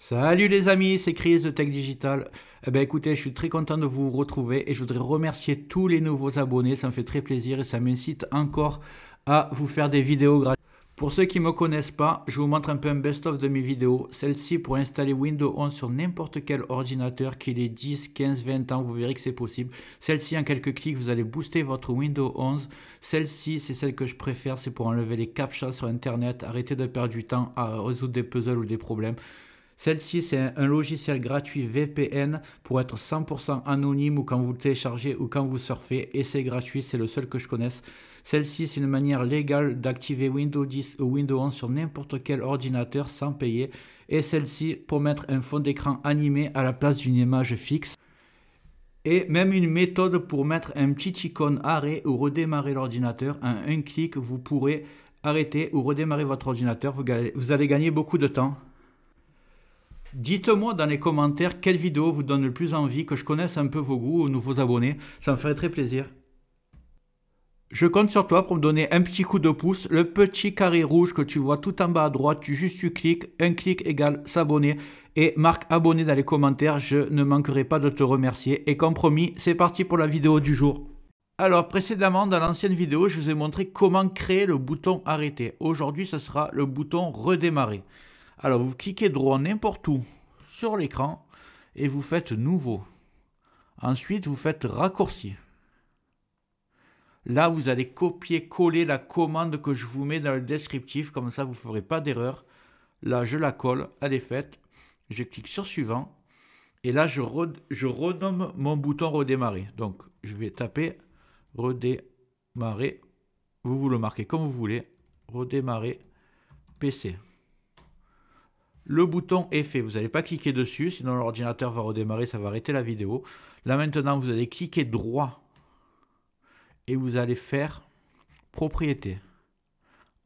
Salut les amis, c'est Chris de Tech Digital. Eh ben écoutez, je suis très content de vous retrouver et je voudrais remercier tous les nouveaux abonnés, ça me fait très plaisir et ça m'incite encore à vous faire des vidéos gratuites. Pour ceux qui ne me connaissent pas, je vous montre un peu un best-of de mes vidéos. Celle-ci pour installer Windows 11 sur n'importe quel ordinateur, qu'il ait 10, 15, 20 ans, vous verrez que c'est possible. Celle-ci, en quelques clics, vous allez booster votre Windows 11. Celle-ci, c'est celle que je préfère, c'est pour enlever les captchas sur Internet, arrêter de perdre du temps à résoudre des puzzles ou des problèmes. Celle-ci, c'est un logiciel gratuit VPN pour être 100% anonyme ou quand vous le téléchargez ou quand vous surfez. Et c'est gratuit, c'est le seul que je connaisse. Celle-ci, c'est une manière légale d'activer Windows 10 ou Windows 11 sur n'importe quel ordinateur sans payer. Et celle-ci, pour mettre un fond d'écran animé à la place d'une image fixe. Et même une méthode pour mettre un petit icône arrêt ou redémarrer l'ordinateur. En un clic, vous pourrez arrêter ou redémarrer votre ordinateur. Vous allez gagner beaucoup de temps. Dites-moi dans les commentaires quelle vidéo vous donne le plus envie, que je connaisse un peu vos goûts aux nouveaux abonnés, ça me ferait très plaisir. Je compte sur toi pour me donner un petit coup de pouce, le petit carré rouge que tu vois tout en bas à droite, tu cliques, un clic égale s'abonner et marque abonné dans les commentaires, je ne manquerai pas de te remercier. Et comme promis, c'est parti pour la vidéo du jour. Alors précédemment dans l'ancienne vidéo, je vous ai montré comment créer le bouton arrêter. Aujourd'hui, ce sera le bouton redémarrer. Alors, vous cliquez droit n'importe où sur l'écran et vous faites nouveau. Ensuite, vous faites raccourci. Là, vous allez copier-coller la commande que je vous mets dans le descriptif. Comme ça, vous ne ferez pas d'erreur. Là, je la colle, elle est faite. Je clique sur suivant. Et là, je renomme mon bouton redémarrer. Donc, je vais taper redémarrer. Vous le marquez comme vous voulez. Redémarrer PC. Le bouton est fait, vous n'allez pas cliquer dessus, sinon l'ordinateur va redémarrer, ça va arrêter la vidéo. Là maintenant, vous allez cliquer droit et vous allez faire propriété.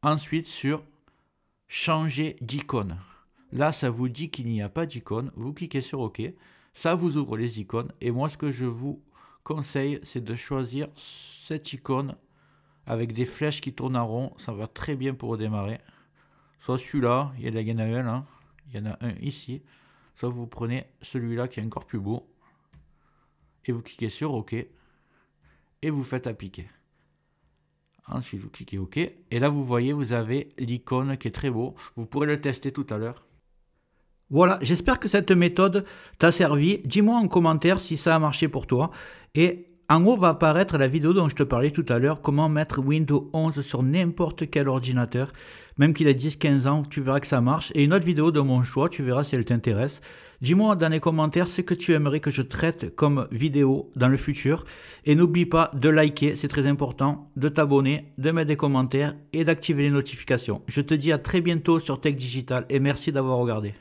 Ensuite sur changer d'icône. Là, ça vous dit qu'il n'y a pas d'icône, vous cliquez sur OK, ça vous ouvre les icônes. Et moi, ce que je vous conseille, c'est de choisir cette icône avec des flèches qui tournent en rond, ça va très bien pour redémarrer. Soit celui-là, il y en a un là. Il y en a un ici, sauf vous prenez celui-là qui est encore plus beau, et vous cliquez sur OK, et vous faites appliquer. Ensuite, vous cliquez OK, et là vous voyez, vous avez l'icône qui est très beau, vous pourrez le tester tout à l'heure. Voilà, j'espère que cette méthode t'a servi, dis-moi en commentaire si ça a marché pour toi, et en haut va apparaître la vidéo dont je te parlais tout à l'heure, comment mettre Windows 11 sur n'importe quel ordinateur, même qu'il ait 10-15 ans, tu verras que ça marche. Et une autre vidéo de mon choix, tu verras si elle t'intéresse. Dis-moi dans les commentaires ce que tu aimerais que je traite comme vidéo dans le futur. Et n'oublie pas de liker, c'est très important, de t'abonner, de mettre des commentaires et d'activer les notifications. Je te dis à très bientôt sur Tech Digital et merci d'avoir regardé.